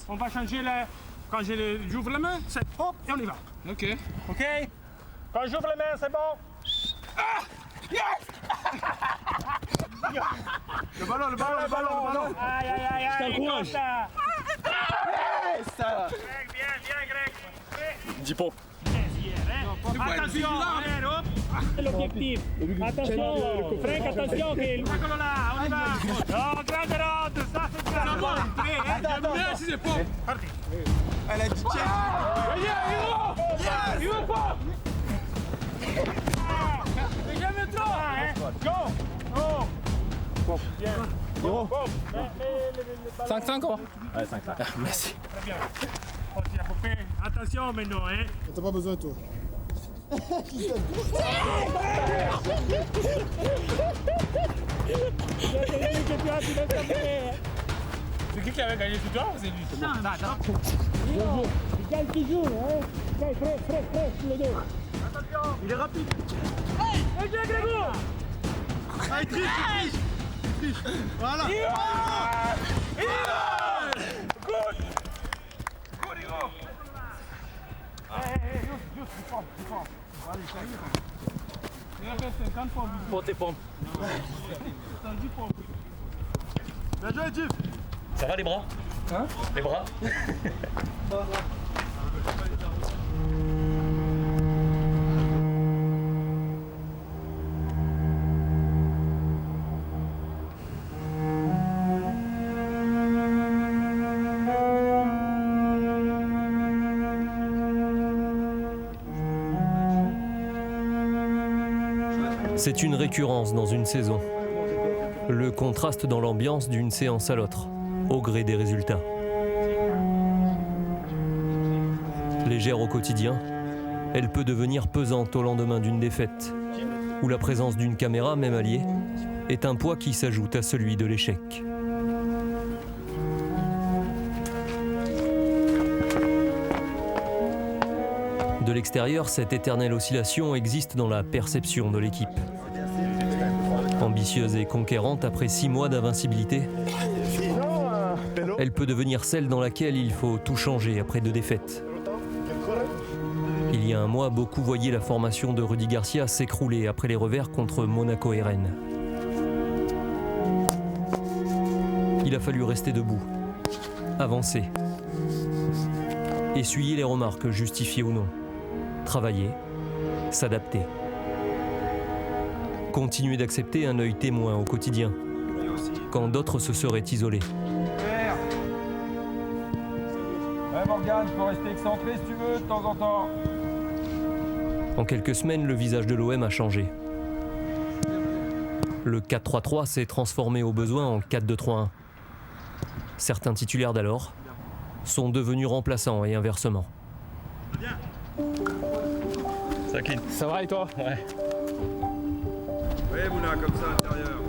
On va changer la... Quand j'ouvre la main, c'est hop et on y va. Ok. Ok. Quand j'ouvre la main, c'est bon. Ah yes. Le ballon. Aïe, aïe, aïe, aïe. Je t'encourage. Costa. Ça. Greg, bien, Greg. Dis pas. Attention, allez, hop. L'objectif. Attention, Frank, attention. Eccolo là, on y va. Oh, grande rotte, ça c'est grave. Attends. Si c'est pas. Parti. Elle a dit check. Il va pas. C'est jamais trop. Go. Oh. Bien. Bon. 5-5 quoi. Ouais, 5 là. Merci. Très bien. On tire à poupée. Attention maintenant, hein. T'as pas besoin, toi. C'est qui avait gagné tout temps ou c'est lui? Non. Il gagne toujours, hein. Il gagne frais, sur le dos. Attention. Il est rapide. Hey, Grégo. Ah, il triche. Voilà. Good, Hugo. Juste, du fond. Allez, ça y est. Il a fait 50 pompes. Pour tes pompes. 70 pompes. Bien joué, Jif. Ça va les bras? Hein? Les bras? C'est une récurrence dans une saison. Le contraste dans l'ambiance d'une séance à l'autre, au gré des résultats. Légère au quotidien, elle peut devenir pesante au lendemain d'une défaite, où la présence d'une caméra, même alliée, est un poids qui s'ajoute à celui de l'échec. De l'extérieur, cette éternelle oscillation existe dans la perception de l'équipe. Ambitieuse et conquérante après 6 mois d'invincibilité, elle peut devenir celle dans laquelle il faut tout changer après 2 défaites. Il y a un mois, beaucoup voyaient la formation de Rudy Garcia s'écrouler après les revers contre Monaco et Rennes. Il a fallu rester debout, avancer, essuyer les remarques justifiées ou non, travailler, s'adapter. Continuer d'accepter un œil témoin au quotidien, quand d'autres se seraient isolés. Ouais, Morgane, tu peux rester excentré si tu veux, de temps en temps. En quelques semaines, le visage de l'OM a changé. Le 4-3-3 s'est transformé au besoin en 4-2-3-1. Certains titulaires d'alors sont devenus remplaçants et inversement. Ça clean. Ça va et toi? Ouais. Oui, Mouna, comme ça, à l'intérieur.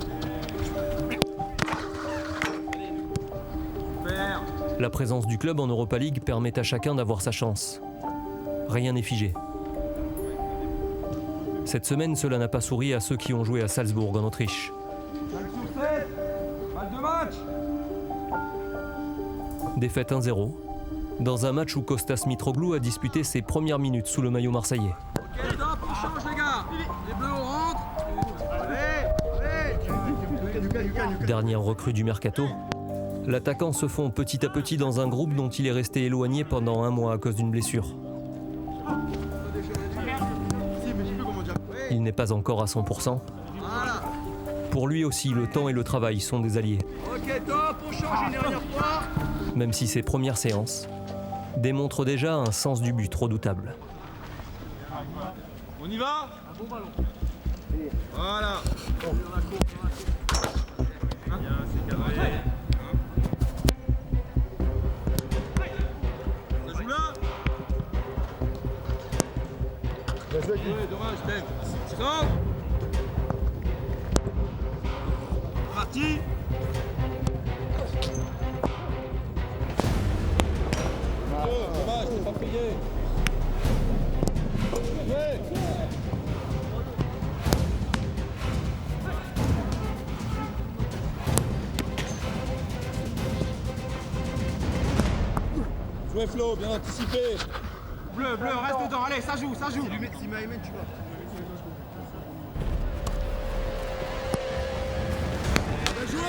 Super. La présence du club en Europa League permet à chacun d'avoir sa chance. Rien n'est figé. Cette semaine, cela n'a pas souri à ceux qui ont joué à Salzbourg en Autriche. 5 sur 7. Balle de match. Défaite 1-0, dans un match où Kostas Mitroglou a disputé ses premières minutes sous le maillot marseillais. Ok, stop, on change les gars. Les bleus, on rentre. Allez. Dernière recrue du mercato, l'attaquant se fond petit à petit dans un groupe dont il est resté éloigné pendant 1 mois à cause d'une blessure. Il n'est pas encore à 100%. Pour lui aussi, le temps et le travail sont des alliés. Ok, top, on change une dernière fois. Même si ses premières séances démontrent déjà un sens du but redoutable. On y va. Un bon ballon. Voilà. Bien, c'est cadré. Ça joue là. Ouais, dommage, Ben. Stop. Parti. Dommage, t'es pas payé. Ouais. Jouez Flo, bien anticipé. Bleu, reste dedans, allez, ça joue. Si Maïmen, tu vois. Bien joué.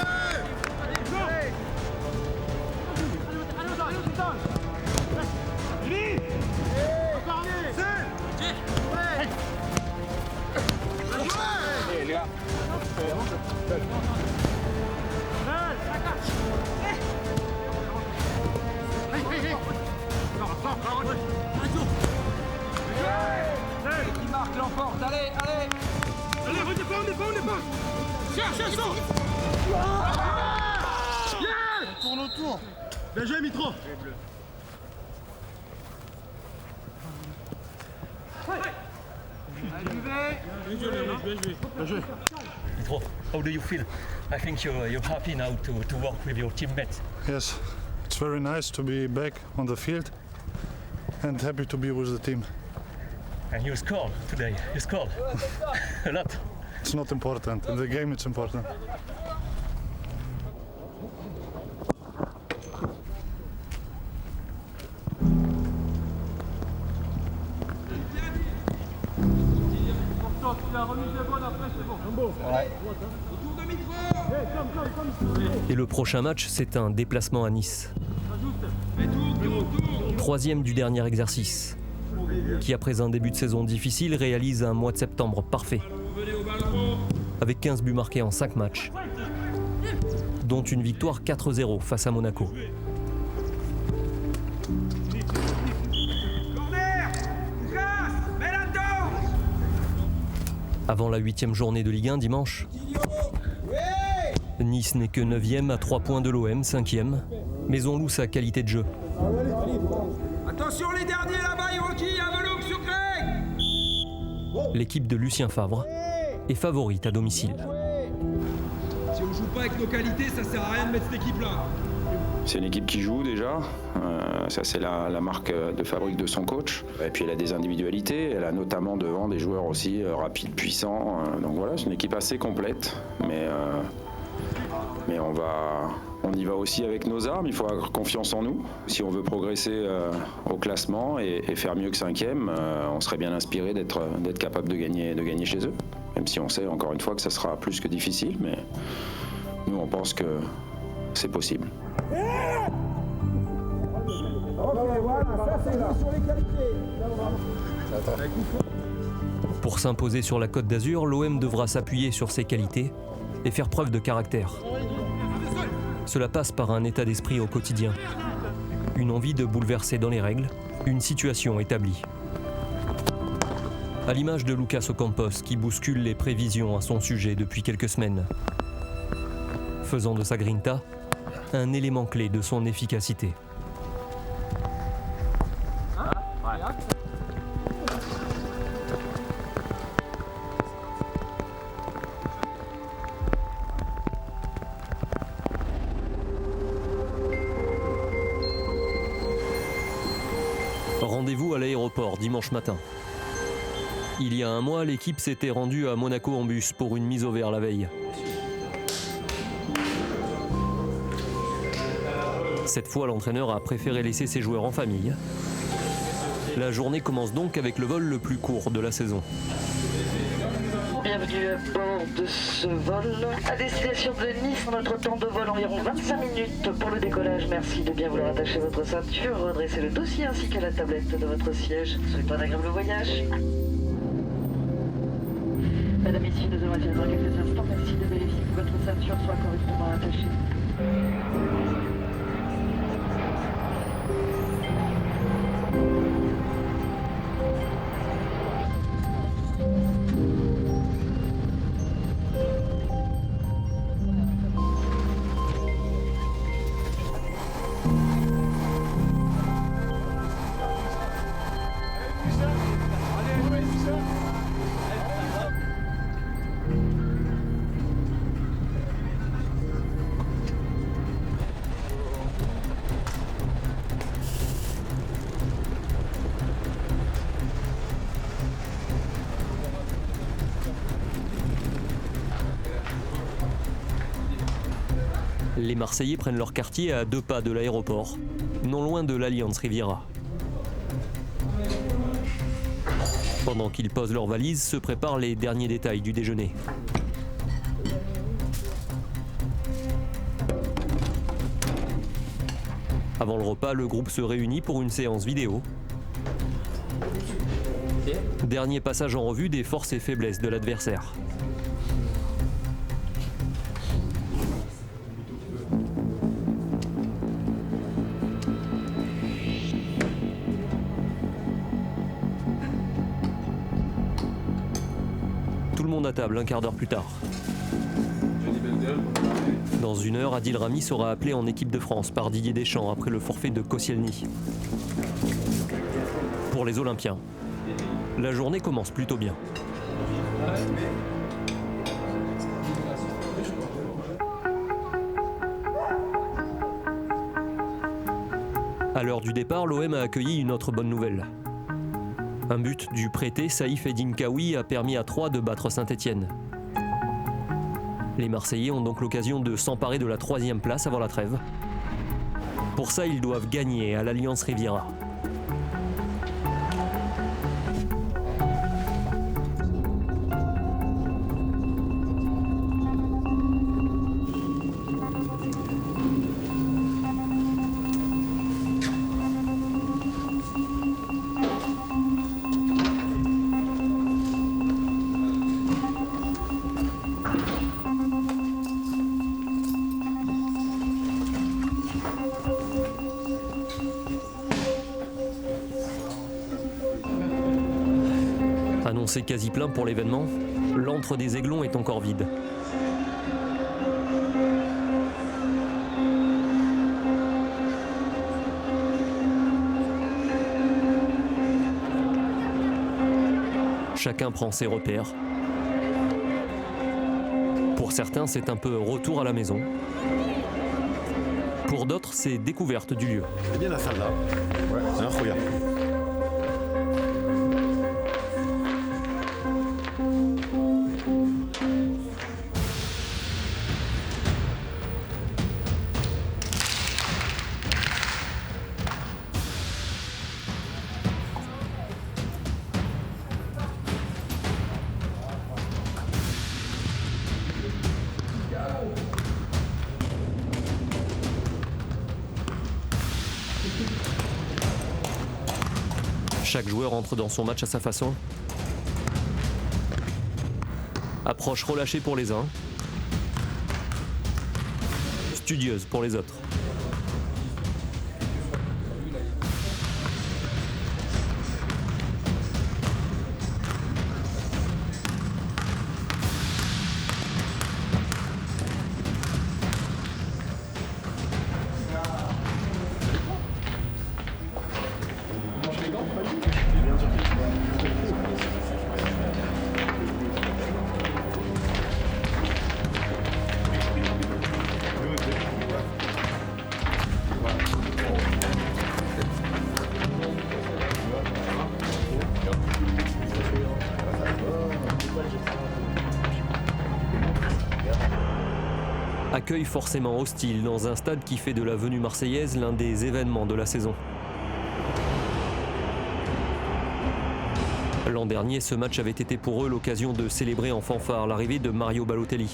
Qui marque l'emporte, allez. Allez, on défend. Cherche. Tourne autour. Bien joué, Mitro. Bien joué. Mitro, how do you feel? I think you're happy now to work with your teammates. Yes, it's very nice to be back on the field and happy to be with the team. And you scored today. You scored a lot. It's not important. In the game, it's important. Et le prochain match, c'est un déplacement à Nice. Troisième du dernier exercice, qui après un début de saison difficile réalise un mois de septembre parfait. Avec 15 buts marqués en 5 matchs, dont une victoire 4-0 face à Monaco. Avant la 8e journée de Ligue 1 dimanche, Nice n'est que 9e à 3 points de l'OM, 5e, mais on loue sa qualité de jeu. Attention les derniers là-bas, Hiroki, un velours sur Greg. L'équipe de Lucien Favre est favorite à domicile. Si on joue pas avec nos qualités, ça sert à rien de mettre cette équipe-là. C'est une équipe qui joue déjà, ça c'est la marque de fabrique de son coach. Et puis elle a des individualités, elle a notamment devant des joueurs aussi rapides, puissants. Donc voilà, c'est une équipe assez complète, mais on y va aussi avec nos armes, il faut avoir confiance en nous. Si on veut progresser au classement et faire mieux que 5e, on serait bien inspiré d'être capable de gagner chez eux. Même si on sait encore une fois que ça sera plus que difficile, mais nous on pense que c'est possible. Pour s'imposer sur la Côte d'Azur, l'OM devra s'appuyer sur ses qualités et faire preuve de caractère. Cela passe par un état d'esprit au quotidien, une envie de bouleverser dans les règles, une situation établie. À l'image de Lucas Ocampos qui bouscule les prévisions à son sujet depuis quelques semaines, faisant de sa grinta un élément clé de son efficacité. Rendez-vous à l'aéroport dimanche matin. Il y a un mois, l'équipe s'était rendue à Monaco en bus pour une mise au vert la veille. Cette fois, l'entraîneur a préféré laisser ses joueurs en famille. La journée commence donc avec le vol le plus court de la saison. Bienvenue à bord de ce vol. À destination de Nice, notre temps de vol environ 25 minutes pour le décollage. Merci de bien vouloir attacher votre ceinture, redresser le dossier ainsi que la tablette de votre siège. Souhaitez un agréable voyage. Mesdames, Messieurs, nous allons attendre quelques instants. Merci de vérifier que votre ceinture soit correctement attachée. Marseillais prennent leur quartier à 2 pas de l'aéroport, non loin de l'Allianz Riviera. Pendant qu'ils posent leurs valises, se préparent les derniers détails du déjeuner. Avant le repas, le groupe se réunit pour une séance vidéo. Dernier passage en revue des forces et faiblesses de l'adversaire. Tout le monde à table, un quart d'heure plus tard. Dans 1 heure, Adil Rami sera appelé en équipe de France par Didier Deschamps après le forfait de Koscielny. Pour les Olympiens, la journée commence plutôt bien. À l'heure du départ, l'OM a accueilli une autre bonne nouvelle. Un but du prêté Saïf Eddine Kaoui a permis à Troyes de battre Saint-Étienne. Les Marseillais ont donc l'occasion de s'emparer de la 3e place avant la trêve. Pour ça, ils doivent gagner à l'Allianz Riviera. Annoncé quasi plein pour l'événement, l'antre des Aiglons est encore vide. Chacun prend ses repères. Pour certains, c'est un peu retour à la maison. Pour d'autres, c'est découverte du lieu. C'est bien la salle là. Ouais, c'est incroyable. Chaque joueur entre dans son match à sa façon. Approche relâchée pour les uns, studieuse pour les autres. Accueil forcément hostile dans un stade qui fait de la venue marseillaise l'un des événements de la saison. L'an dernier, ce match avait été pour eux l'occasion de célébrer en fanfare l'arrivée de Mario Balotelli.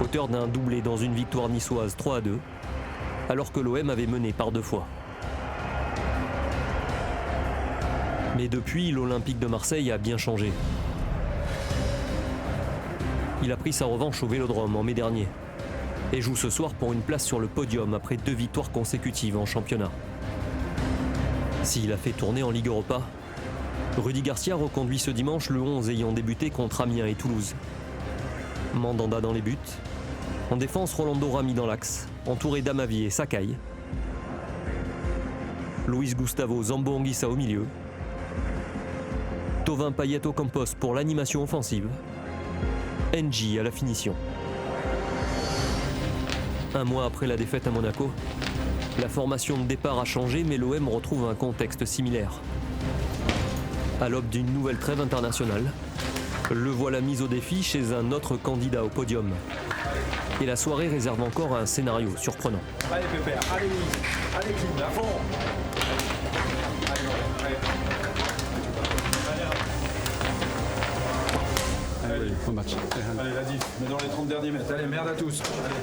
Auteur d'un doublé dans une victoire niçoise 3-2, alors que l'OM avait mené par 2 fois. Mais depuis, l'Olympique de Marseille a bien changé. Il a pris sa revanche au Vélodrome en mai dernier et joue ce soir pour une place sur le podium après 2 victoires consécutives en championnat. S'il a fait tourner en Ligue Europa, Rudy Garcia reconduit ce dimanche le 11 ayant débuté contre Amiens et Toulouse. Mandanda dans les buts. En défense, Rolando Rami dans l'axe, entouré d'Amavi et Sakai. Luis Gustavo Zambo-Anguissa au milieu. Tovin Payet Ocampos pour l'animation offensive. NJ à la finition. Un mois après la défaite à Monaco, la formation de départ a changé, mais l'OM retrouve un contexte similaire. À l'aube d'une nouvelle trêve internationale, le voilà mis au défi chez un autre candidat au podium. Et la soirée réserve encore un scénario surprenant. Allez Pépère, allez Nice, allez Kim, à fond. Allez, bon match. Allez, la diff, mais dans les 30 derniers mètres. Allez, merde à tous. Allez.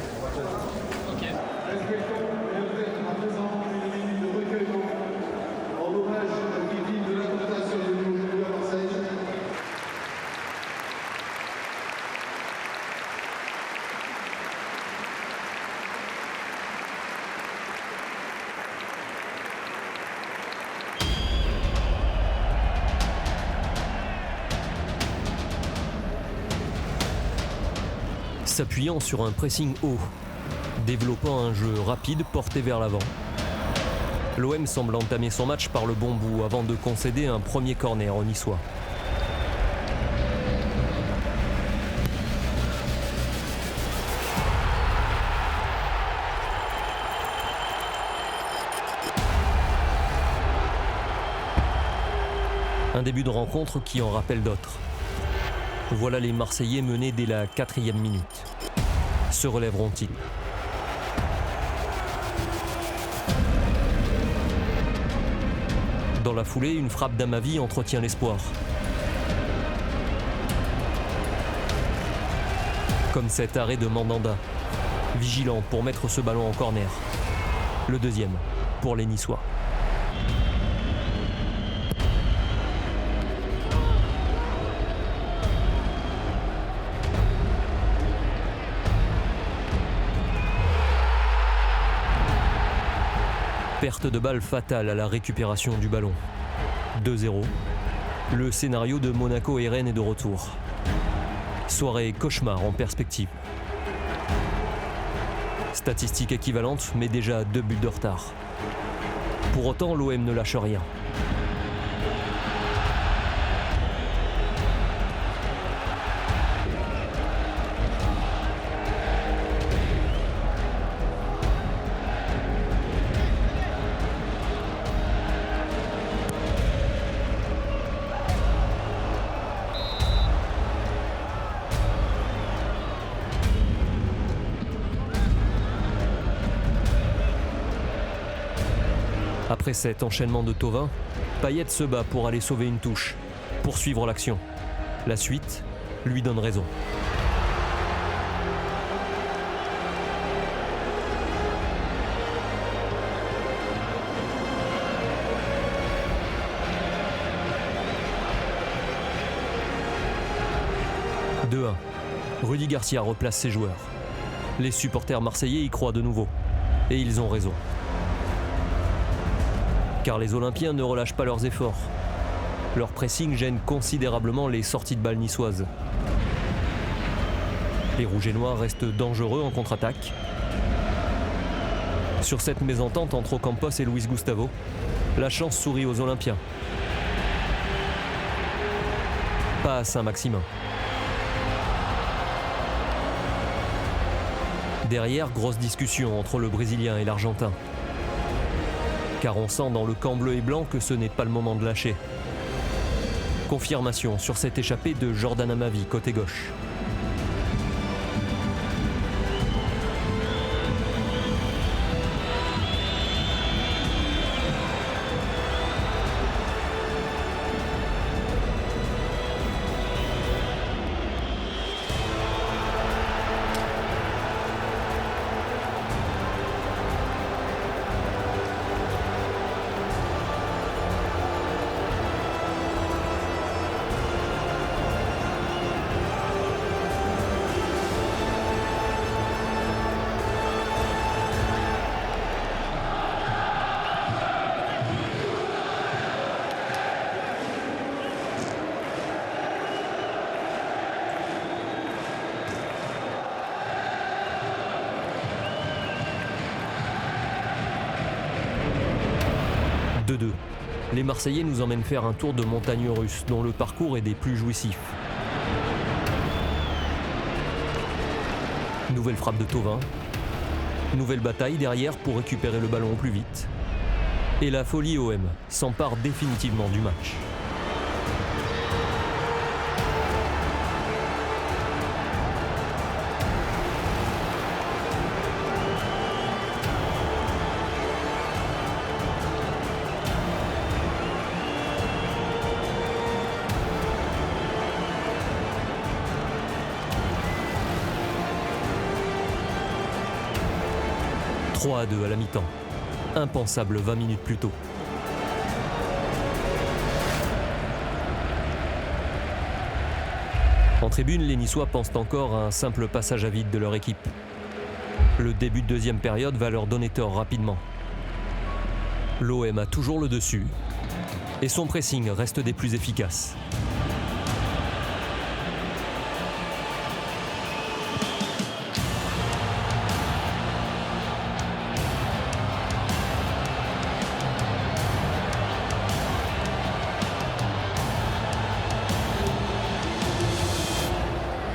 S'appuyant sur un pressing haut, développant un jeu rapide porté vers l'avant. L'OM semble entamer son match par le bon bout avant de concéder un premier corner aux Niçois. Un début de rencontre qui en rappelle d'autres. Voilà les Marseillais menés dès la 4e minute. Se relèveront-ils ? Dans la foulée, une frappe d'Amavi entretient l'espoir. Comme cet arrêt de Mandanda, vigilant pour mettre ce ballon en corner. Le deuxième, pour les Niçois. Perte de balle fatale à la récupération du ballon. 2-0. Le scénario de Monaco et Rennes est de retour. Soirée cauchemar en perspective. Statistique équivalente, mais déjà 2 buts de retard. Pour autant, l'OM ne lâche rien. Après cet enchaînement de Thauvin, Payet se bat pour aller sauver une touche, poursuivre l'action. La suite lui donne raison. « 2-1. Rudy Garcia replace ses joueurs. Les supporters marseillais y croient de nouveau. Et ils ont raison. Car les Olympiens ne relâchent pas leurs efforts. Leur pressing gêne considérablement les sorties de balles niçoises. Les Rouges et Noirs restent dangereux en contre-attaque. Sur cette mésentente entre Ocampos et Luis Gustavo, la chance sourit aux Olympiens. Pas à Saint-Maximin. Derrière, grosse discussion entre le Brésilien et l'Argentin. Car on sent dans le camp bleu et blanc que ce n'est pas le moment de lâcher. Confirmation sur cette échappée de Jordan Amavi, côté gauche. Les Marseillais nous emmènent faire un tour de montagne russe dont le parcours est des plus jouissifs. Nouvelle frappe de Thauvin. Nouvelle bataille derrière pour récupérer le ballon au plus vite. Et la folie OM s'empare définitivement du match. 3-2 à la mi-temps. Impensable 20 minutes plus tôt. En tribune, les Niçois pensent encore à un simple passage à vide de leur équipe. Le début de deuxième période va leur donner tort rapidement. L'OM a toujours le dessus et son pressing reste des plus efficaces.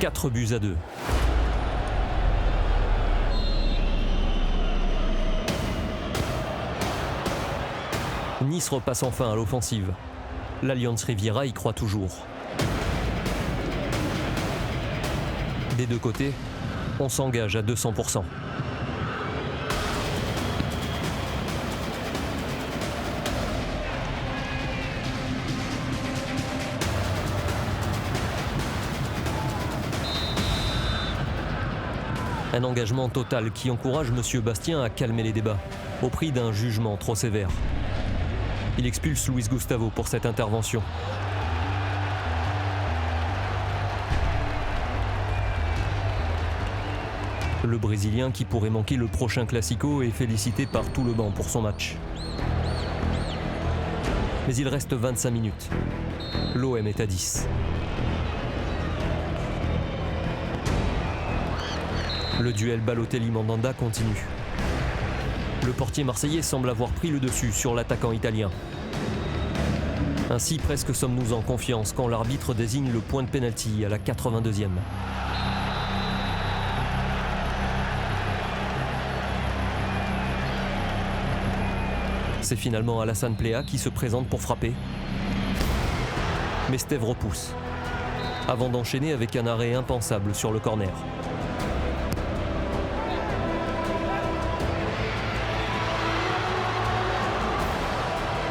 « 4 buts à 2. Nice repasse enfin à l'offensive. L'Alliance Riviera y croit toujours. Des deux côtés, on s'engage à 200%. Un engagement total qui encourage M. Bastien à calmer les débats, au prix d'un jugement trop sévère. Il expulse Luis Gustavo pour cette intervention. Le Brésilien qui pourrait manquer le prochain Classico est félicité par tout le banc pour son match. Mais il reste 25 minutes. L'OM est à 10. Le duel Balotelli-Mandanda continue. Le portier marseillais semble avoir pris le dessus sur l'attaquant italien. Ainsi, presque sommes-nous en confiance quand l'arbitre désigne le point de pénalty à la 82e. C'est finalement Alassane Plea qui se présente pour frapper. Mais Steve repousse, avant d'enchaîner avec un arrêt impensable sur le corner.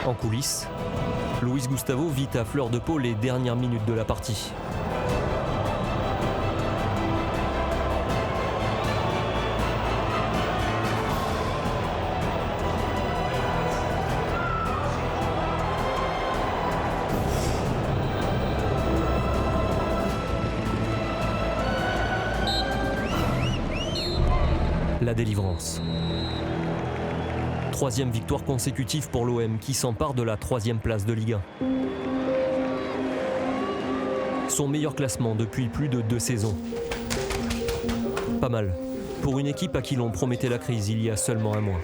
En coulisses, Luis Gustavo vit à fleur de peau les dernières minutes de la partie. La délivrance. Troisième victoire consécutive pour l'OM qui s'empare de la 3e place de Ligue 1. Son meilleur classement depuis plus de 2 saisons. Pas mal pour une équipe à qui l'on promettait la crise il y a seulement un mois.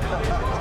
Voilà.